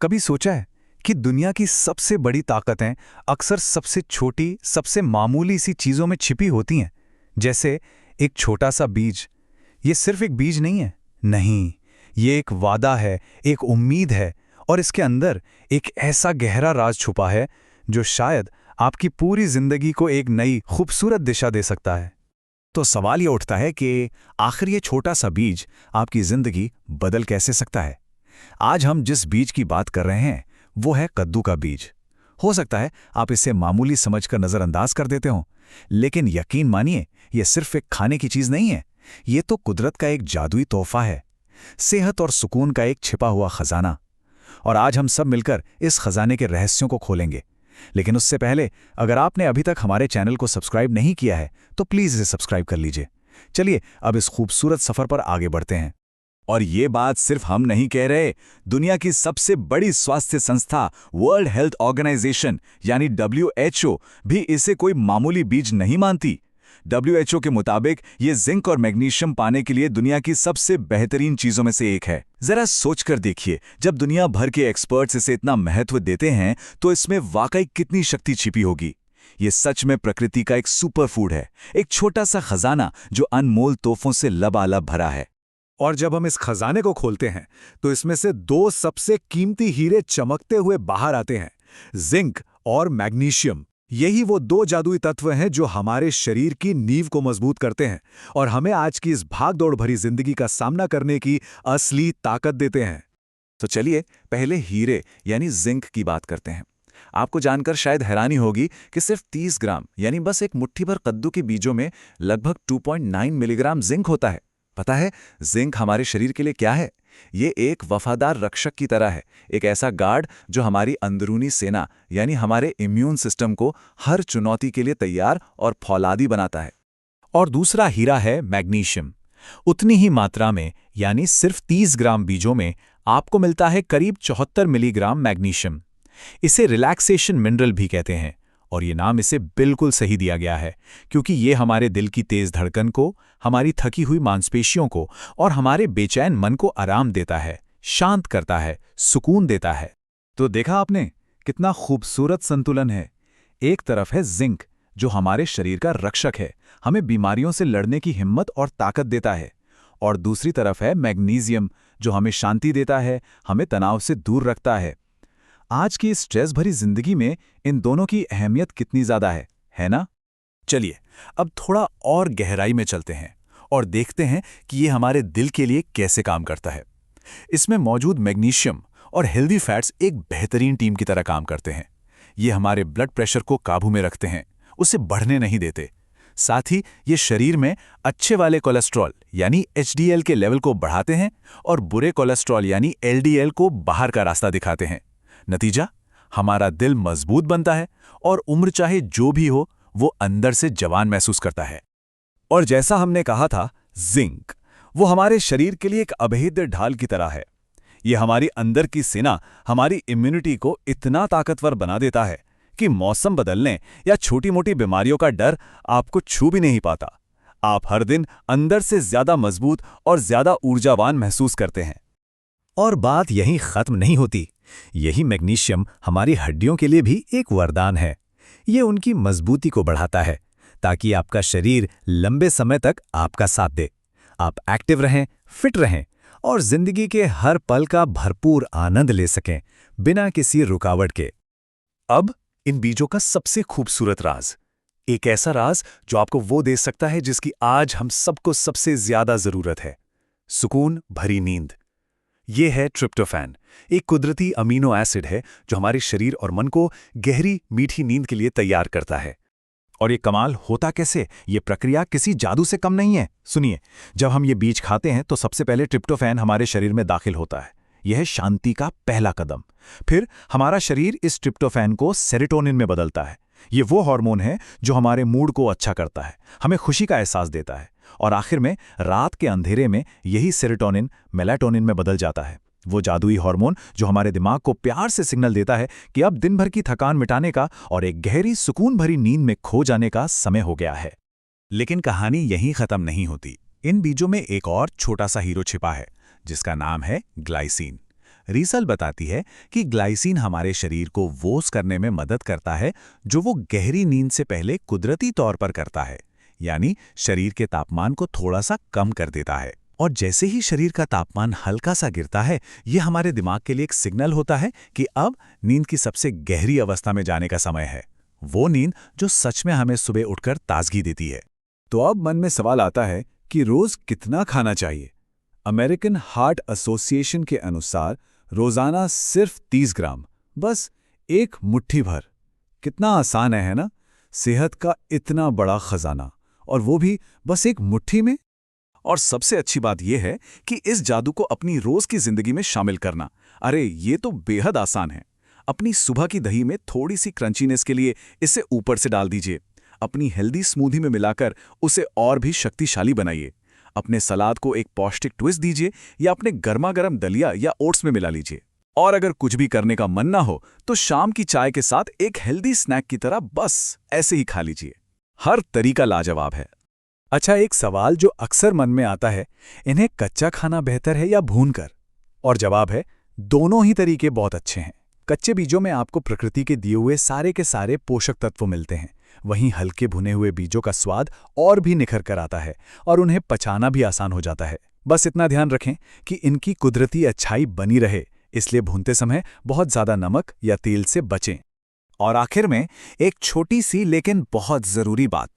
कभी सोचा है कि दुनिया की सबसे बड़ी ताकतें अक्सर सबसे छोटी, सबसे मामूली सी चीज़ों में छिपी होती हैं? जैसे एक छोटा सा बीज। ये सिर्फ एक बीज नहीं है। नहीं, ये एक वादा है, एक उम्मीद है, और इसके अंदर एक ऐसा गहरा राज छुपा है जो शायद आपकी पूरी जिंदगी को एक नई, खूबसूरत दिशा दे सकता है। तो सवाल ये उठता है कि आखिर ये छोटा सा बीज आपकी जिंदगी बदल कैसे सकता है। आज हम जिस बीज की बात कर रहे हैं वो है कद्दू का बीज। हो सकता है आप इसे मामूली समझकर नजरअंदाज कर देते हो, लेकिन यकीन मानिए ये सिर्फ एक खाने की चीज नहीं है। ये तो कुदरत का एक जादुई तोहफा है, सेहत और सुकून का एक छिपा हुआ खजाना। और आज हम सब मिलकर इस खजाने के रहस्यों को खोलेंगे। लेकिन उससे पहले, अगर आपने अभी तक हमारे चैनल को सब्सक्राइब नहीं किया है तो प्लीज इसे सब्सक्राइब कर लीजिए। चलिए अब इस खूबसूरत सफर पर आगे बढ़ते हैं। और ये बात सिर्फ हम नहीं कह रहे, दुनिया की सबसे बड़ी स्वास्थ्य संस्था वर्ल्ड हेल्थ ऑर्गेनाइजेशन यानी WHO भी इसे कोई मामूली बीज नहीं मानती। WHO के मुताबिक ये जिंक और मैग्नीशियम पाने के लिए दुनिया की सबसे बेहतरीन चीजों में से एक है। जरा सोचकर देखिए, जब दुनिया भर के एक्सपर्ट्स इसे इतना महत्व देते हैं तो इसमें वाकई कितनी शक्ति छिपी होगी। ये सच में प्रकृति का एक सुपर फूड है, एक छोटा सा खजाना जो अनमोल तोहफों से लबालब भरा है। और जब हम इस खजाने को खोलते हैं तो इसमें से दो सबसे कीमती हीरे चमकते हुए बाहर आते हैं, जिंक और मैग्नीशियम। यही वो दो जादुई तत्व हैं जो हमारे शरीर की नींव को मजबूत करते हैं और हमें आज की इस भागदौड़ भरी जिंदगी का सामना करने की असली ताकत देते हैं। तो चलिए पहले हीरे यानी जिंक की बात करते हैं। आपको जानकर शायद हैरानी होगी कि सिर्फ 30 ग्राम यानी बस एक मुट्ठी भर कद्दू के बीजों में लगभग 2.9 मिलीग्राम जिंक होता है। पता है जिंक हमारे शरीर के लिए क्या है? ये एक वफादार रक्षक की तरह है, एक ऐसा गार्ड जो हमारी अंदरूनी सेना यानी हमारे इम्यून सिस्टम को हर चुनौती के लिए तैयार और फौलादी बनाता है। और दूसरा हीरा है मैग्नीशियम। उतनी ही मात्रा में यानी सिर्फ 30 ग्राम बीजों में आपको मिलता है करीब 74 मिलीग्राम मैग्नीशियम। इसे रिलैक्सेशन मिनरल भी कहते हैं, और ये नाम इसे बिल्कुल सही दिया गया है क्योंकि ये हमारे दिल की तेज धड़कन को, हमारी थकी हुई मांसपेशियों को और हमारे बेचैन मन को आराम देता है, शांत करता है, सुकून देता है। तो देखा आपने कितना खूबसूरत संतुलन है। एक तरफ है जिंक जो हमारे शरीर का रक्षक है, हमें बीमारियों से लड़ने की हिम्मत और ताकत देता है, और दूसरी तरफ है मैग्नीशियम जो हमें शांति देता है, हमें तनाव से दूर रखता है। आज की स्ट्रेस भरी जिंदगी में इन दोनों की अहमियत कितनी ज्यादा है ना? चलिए अब थोड़ा और गहराई में चलते हैं और देखते हैं कि ये हमारे दिल के लिए कैसे काम करता है। इसमें मौजूद मैग्नीशियम और हेल्दी फैट्स एक बेहतरीन टीम की तरह काम करते हैं। ये हमारे ब्लड प्रेशर को काबू में रखते हैं, उसे बढ़ने नहीं देते। साथ ही ये शरीर में अच्छे वाले कोलेस्ट्रॉल यानी HDL के लेवल को बढ़ाते हैं और बुरे कोलेस्ट्रॉल यानी LDL को बाहर का रास्ता दिखाते हैं। नतीजा, हमारा दिल मजबूत बनता है और उम्र चाहे जो भी हो वो अंदर से जवान महसूस करता है। और जैसा हमने कहा था, जिंक वो हमारे शरीर के लिए एक अभेद्य ढाल की तरह है। ये हमारी अंदर की सेना, हमारी इम्यूनिटी को इतना ताकतवर बना देता है कि मौसम बदलने या छोटी मोटी बीमारियों का डर आपको छू भी नहीं पाता। आप हर दिन अंदर से ज्यादा मजबूत और ज्यादा ऊर्जावान महसूस करते हैं। और बात यहीं खत्म नहीं होती। यही मैग्नीशियम हमारी हड्डियों के लिए भी एक वरदान है। ये उनकी मजबूती को बढ़ाता है ताकि आपका शरीर लंबे समय तक आपका साथ दे, आप एक्टिव रहें, फिट रहें और जिंदगी के हर पल का भरपूर आनंद ले सकें बिना किसी रुकावट के। अब इन बीजों का सबसे खूबसूरत राज, एक ऐसा राज जो आपको वो दे सकता है जिसकी आज हम सबको सबसे ज्यादा जरूरत है, सुकून भरी नींद। ये है ट्रिप्टोफैन, एक कुदरती अमीनो एसिड है जो हमारे शरीर और मन को गहरी मीठी नींद के लिए तैयार करता है। और ये कमाल होता कैसे? ये प्रक्रिया किसी जादू से कम नहीं है। सुनिए, जब हम ये बीज खाते हैं तो सबसे पहले ट्रिप्टोफैन हमारे शरीर में दाखिल होता है। यह है शांति का पहला कदम। फिर हमारा शरीर इस ट्रिप्टोफैन को सेरोटोनिन में बदलता है। ये वो हार्मोन है जो हमारे मूड को अच्छा करता है, हमें खुशी का एहसास देता है, और आखिर में रात के अंधेरे में यही सेरोटोनिन मेलाटोनिन में बदल जाता है, वो जादुई हार्मोन जो हमारे दिमाग को प्यार से सिग्नल देता है कि अब दिन भर की थकान मिटाने का और एक गहरी सुकून भरी नींद में खो जाने का समय हो गया है। लेकिन कहानी यहीं खत्म नहीं होती। इन बीजों में एक और छोटा सा हीरो छिपा है जिसका नाम है ग्लाइसिन। रिसर्च बताती है कि ग्लाइसिन हमारे शरीर को वोस करने में मदद करता है जो वो गहरी नींद से पहले कुदरती तौर पर करता है, यानी शरीर के तापमान को थोड़ा सा कम कर देता है। और जैसे ही शरीर का तापमान हल्का सा गिरता है, ये हमारे दिमाग के लिए एक सिग्नल होता है कि अब नींद की सबसे गहरी अवस्था में जाने का समय है, वो नींद जो सच में हमें सुबह उठकर ताजगी देती है। तो अब मन में सवाल आता है कि रोज कितना खाना चाहिए। अमेरिकन हार्ट एसोसिएशन के अनुसार रोजाना सिर्फ 30 ग्राम, बस एक मुट्ठी भर। कितना आसान है ना? सेहत का इतना बड़ा खजाना, और वो भी बस एक मुट्ठी में। और सबसे अच्छी बात यह है कि इस जादू को अपनी रोज की जिंदगी में शामिल करना, अरे ये तो बेहद आसान है। अपनी सुबह की दही में थोड़ी सी क्रंचीनेस के लिए इसे ऊपर से डाल दीजिए। अपनी हेल्दी स्मूदी में मिलाकर उसे और भी शक्तिशाली बनाइए। अपने सलाद को एक पौष्टिक ट्विस्ट दीजिए या अपने गर्मा गर्म दलिया या ओट्स में मिला लीजिए। और अगर कुछ भी करने का मन ना हो तो शाम की चाय के साथ एक हेल्दी स्नैक की तरह बस ऐसे ही खा लीजिए। हर तरीका लाजवाब है। अच्छा, एक सवाल जो अक्सर मन में आता है, इन्हें कच्चा खाना बेहतर है या भूनकर? और जवाब है, दोनों ही तरीके बहुत अच्छे हैं। कच्चे बीजों में आपको प्रकृति के दिए हुए सारे के सारे पोषक तत्व मिलते हैं, वहीं हल्के भुने हुए बीजों का स्वाद और भी निखर कर आता है और उन्हें पचाना भी आसान हो जाता है। बस इतना ध्यान रखें कि इनकी कुदरती अच्छाई बनी रहे, इसलिए भूनते समय बहुत ज़्यादा नमक या तेल से बचें। और आखिर में एक छोटी सी लेकिन बहुत ज़रूरी बात,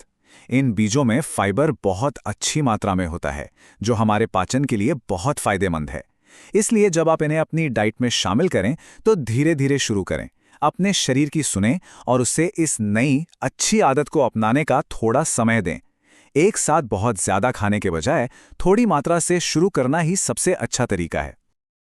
इन बीजों में फाइबर बहुत अच्छी मात्रा में होता है जो हमारे पाचन के लिए बहुत फायदेमंद है। इसलिए जब आप इन्हें अपनी डाइट में शामिल करें तो धीरे धीरे शुरू करें, अपने शरीर की सुनें और उसे इस नई अच्छी आदत को अपनाने का थोड़ा समय दें। एक साथ बहुत ज़्यादा खाने के बजाय थोड़ी मात्रा से शुरू करना ही सबसे अच्छा तरीका है।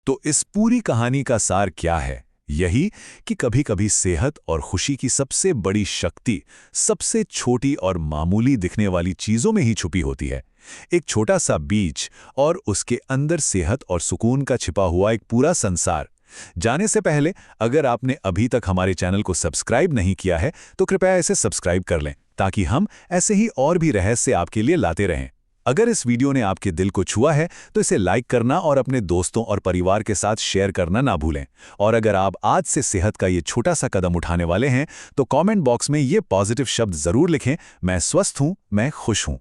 तो इस पूरी कहानी का सार क्या है? यही कि कभी-कभी सेहत और खुशी की सबसे बड़ी शक्ति सबसे छोटी और मामूली दिखने वाली चीजों में ही छुपी होती है। एक छोटा सा बीज और उसके अंदर सेहत और सुकून का छिपा हुआ एक पूरा संसार। जाने से पहले अगर आपने अभी तक हमारे चैनल को सब्सक्राइब नहीं किया है तो कृपया इसे सब्सक्राइब कर लें ताकि हम ऐसे ही और भी रहस्य आपके लिए लाते रहें। अगर इस वीडियो ने आपके दिल को छुआ है तो इसे लाइक करना और अपने दोस्तों और परिवार के साथ शेयर करना ना भूलें। और अगर आप आज से सेहत का ये छोटा सा कदम उठाने वाले हैं तो कमेंट बॉक्स में ये पॉजिटिव शब्द जरूर लिखें, मैं स्वस्थ हूं, मैं खुश हूं।